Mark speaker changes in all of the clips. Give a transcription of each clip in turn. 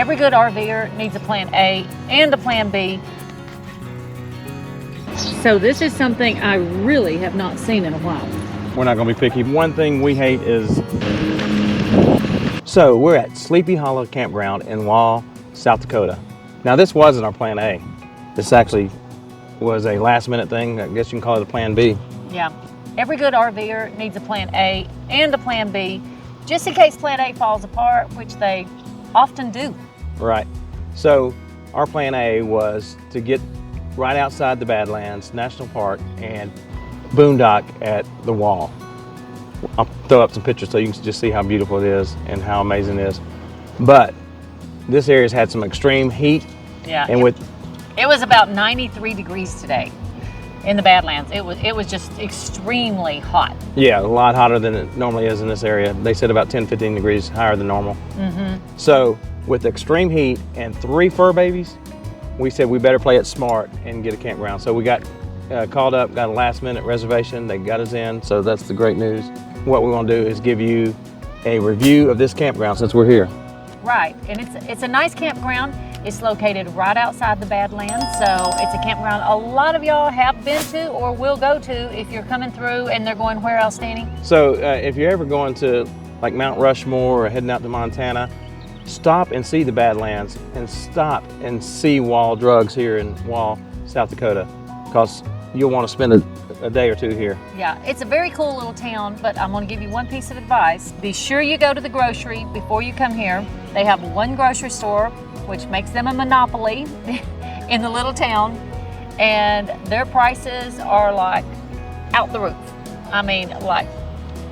Speaker 1: every good RVer needs a plan A and a plan B. So this is something I really have not seen in a while.
Speaker 2: We're not going to be picky. One thing we hate is... So we're at Sleepy Hollow Campground in Wall, South Dakota. Now this wasn't our plan A. This actually was a last minute thing. I guess you can call it a plan B.
Speaker 1: Yeah, every good RVer needs a plan A and a plan B, just in case plan A falls apart, which they often do.
Speaker 2: Right. So our plan A was to get right outside the Badlands National Park and boondock at the Wall. I'll throw up some pictures so you can just see how beautiful it is and how amazing it is. But this area's had some extreme heat.
Speaker 1: Yeah.
Speaker 2: And
Speaker 1: it was about 93 degrees today in the Badlands. It was just extremely hot.
Speaker 2: Yeah, a lot hotter than it normally is in this area. They said about 10, 15 degrees higher than normal. So with extreme heat and 3 fur babies, we said we better play it smart and get a campground. So we got called up, got a last minute reservation. They got us in, so that's the great news. What we want to do is give you a review of this campground since we're here.
Speaker 1: Right, and it's a nice campground. It's located right outside the Badlands, so it's a campground a lot of y'all have been to or will go to if you're coming through and they're going, where else, Danny?
Speaker 2: So if you're ever going to like Mount Rushmore or heading out to Montana, stop and see the Badlands and stop and see Wall Drugs here in Wall, South Dakota, because you'll want to spend a day or two here.
Speaker 1: Yeah, it's a very cool little town, but I'm going to give you one piece of advice. Be sure you go to the grocery before you come here. They have one grocery store, which makes them a monopoly in the little town, and their prices are like out the roof. I mean, like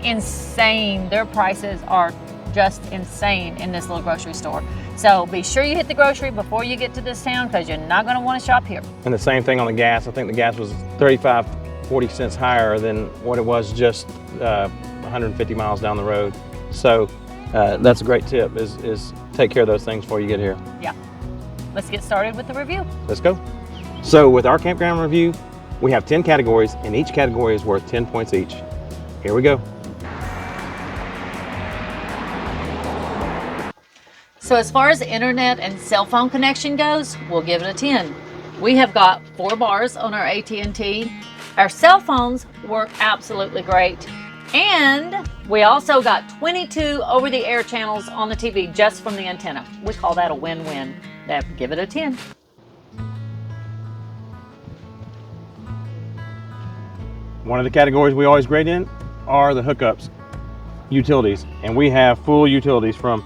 Speaker 1: insane. Their prices are just insane in this little grocery store. So be sure you hit the grocery before you get to this town, because you're not going to want to shop here.
Speaker 2: And the same thing on the gas. I think the gas was 35, 40 cents higher than what it was just 150 miles down the road. So that's a great tip, is take care of those things before you get here.
Speaker 1: Yeah. Let's get started with the review.
Speaker 2: Let's go. So with our campground review, we have 10 categories, and each category is worth 10 points each. Here we go.
Speaker 1: So as far as internet and cell phone connection goes, we'll give it a 10. We have got 4 bars on our AT&T. Our cell phones work absolutely great. And we also got 22 over-the-air channels on the TV just from the antenna. We call that a win-win. Give it a 10.
Speaker 2: One of the categories we always grade in are the hookups, utilities. And we have full utilities from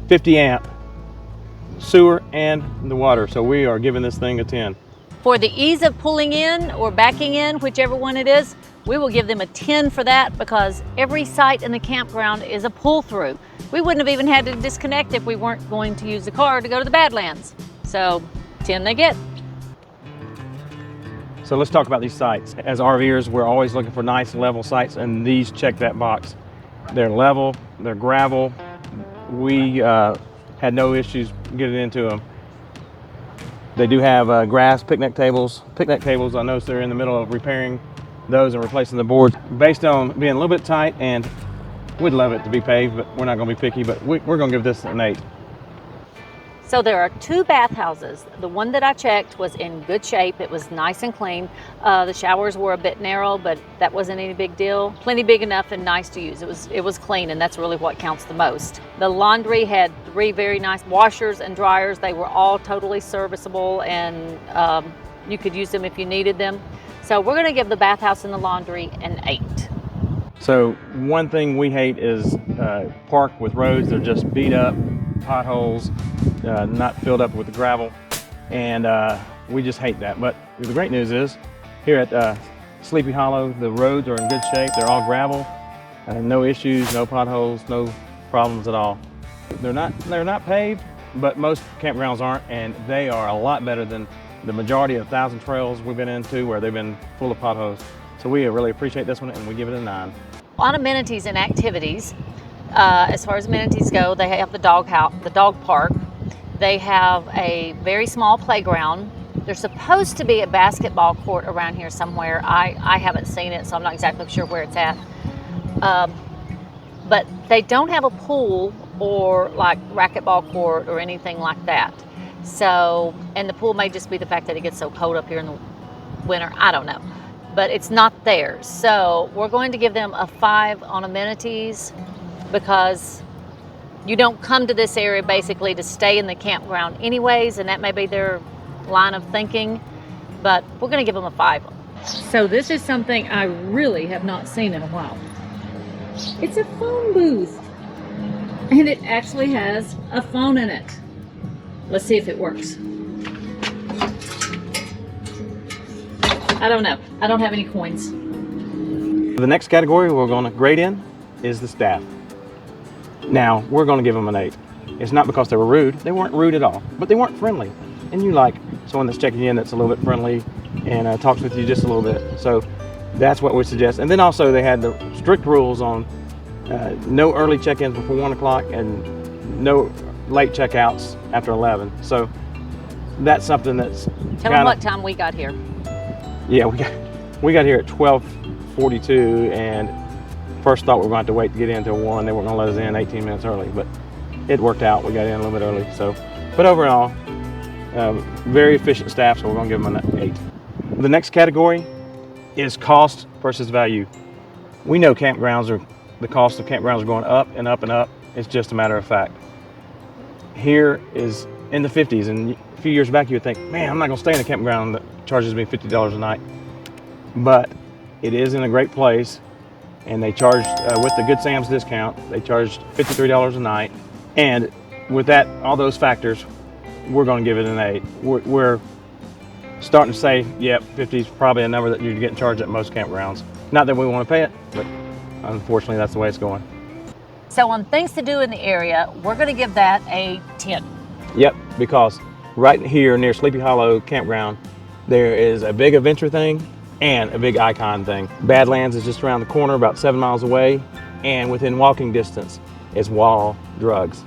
Speaker 2: 50 amp, sewer, and the water. So we are giving this thing a 10.
Speaker 1: For the ease of pulling in or backing in, whichever one it is, we will give them a 10 for that, because every site in the campground is a pull-through. We wouldn't have even had to disconnect if we weren't going to use the car to go to the Badlands. So 10 they get.
Speaker 2: So let's talk about these sites. As RVers, we're always looking for nice level sites, and these check that box. They're level, they're gravel. We had no issues getting into them. They do have grass picnic tables. Picnic tables, I noticed they're in the middle of repairing those and replacing the boards. Based on being a little bit tight, and we'd love it to be paved, but we're not going to be picky, but we're going to give this an 8.
Speaker 1: So there are 2 bathhouses. The one that I checked was in good shape. It was nice and clean. The showers were a bit narrow, but that wasn't any big deal. Plenty big enough and nice to use. It was clean, and that's really what counts the most. The laundry had 3 very nice washers and dryers. They were all totally serviceable, and you could use them if you needed them. So we're going to give the bathhouse and the laundry an 8.
Speaker 2: So one thing we hate is park with roads. They're just beat up, potholes, not filled up with the gravel, and we just hate that. But the great news is, here at Sleepy Hollow, the roads are in good shape. They're all gravel, no issues, no potholes, no problems at all. They're not paved, but most campgrounds aren't, and they are a lot better than the majority of 1,000 trails we've been into where they've been full of potholes. So we really appreciate this one, and we give it a 9.
Speaker 1: On amenities and activities, as far as amenities go, they have the dog park. They have a very small playground. There's supposed to be a basketball court around here somewhere. I haven't seen it, so I'm not exactly sure where it's at. But they don't have a pool or like racquetball court or anything like that. So, and the pool may just be the fact that it gets so cold up here in the winter. I don't know, but it's not there. So we're going to give them a 5 on amenities because you don't come to this area basically to stay in the campground anyways, and that may be their line of thinking, but we're going to give them a 5. So this is something I really have not seen in a while. It's a phone booth, and it actually has a phone in it. Let's see if it works. I don't know. I don't have any coins.
Speaker 2: The next category we're going to grade in is the staff. Now, we're going to give them an 8. It's not because they were rude. They weren't rude at all, but they weren't friendly. And you like someone that's checking in that's a little bit friendly and talks with you just a little bit. So that's what we suggest. And then also they had the strict rules on no early check-ins before 1 o'clock and no late checkouts after 11. So that's something that's
Speaker 1: Tell them what time we got here.
Speaker 2: Yeah, we got here at 12:42, and first thought we were going to have to wait to get in until 1. They weren't going to let us in 18 minutes early, but it worked out. We got in a little bit early. So, but overall, very efficient staff, so we're going to give them an 8. The next category is cost versus value. We know the cost of campgrounds are going up and up and up. It's just a matter of fact. Here is in the 50s, and a few years back you would think, man, I'm not going to stay in a campground that charges me $50 a night. But it is in a great place, and they charged, with the Good Sam's discount, they charged $53 a night. And with that, all those factors, we're going to give it an 8. We're starting to say, yep, 50 is probably a number that you're getting charged at most campgrounds. Not that we want to pay it, but unfortunately that's the way it's going.
Speaker 1: So on things to do in the area, we're going to give that a 10.
Speaker 2: Yep, because right here near Sleepy Hollow Campground, there is a big adventure thing and a big icon thing. Badlands is just around the corner, about 7 miles away, and within walking distance is Wall Drugs.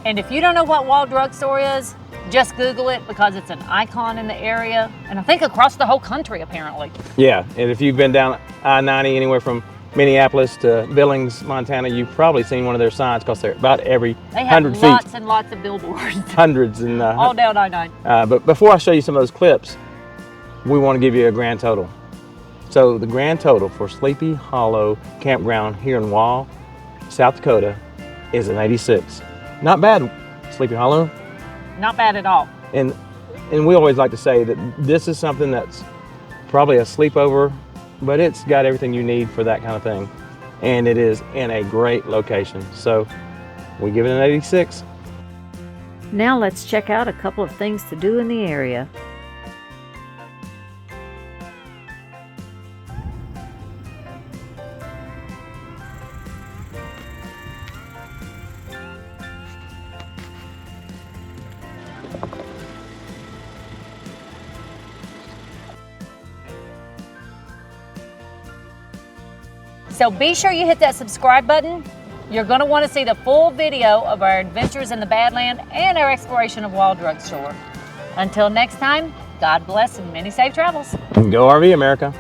Speaker 1: And if you don't know what Wall Drugstore is, just Google it because it's an icon in the area, and I think across the whole country apparently.
Speaker 2: Yeah, and if you've been down I-90 anywhere from Minneapolis to Billings, Montana, you've probably seen one of their signs because they're about every 100 feet.
Speaker 1: They have lots and lots of billboards.
Speaker 2: Hundreds. And
Speaker 1: all down I-9.
Speaker 2: But before I show you some of those clips, we want to give you a grand total. So the grand total for Sleepy Hollow Campground here in Wall, South Dakota, is an 86. Not bad, Sleepy Hollow.
Speaker 1: Not bad at all.
Speaker 2: And we always like to say that this is something that's probably a sleepover, but it's got everything you need for that kind of thing. And it is in a great location. So we give it an 86.
Speaker 1: Now let's check out a couple of things to do in the area. So be sure you hit that subscribe button. You're going to want to see the full video of our adventures in the Badlands and our exploration of Wall Drugstore. Until next time, God bless and many safe travels.
Speaker 2: Go RV America.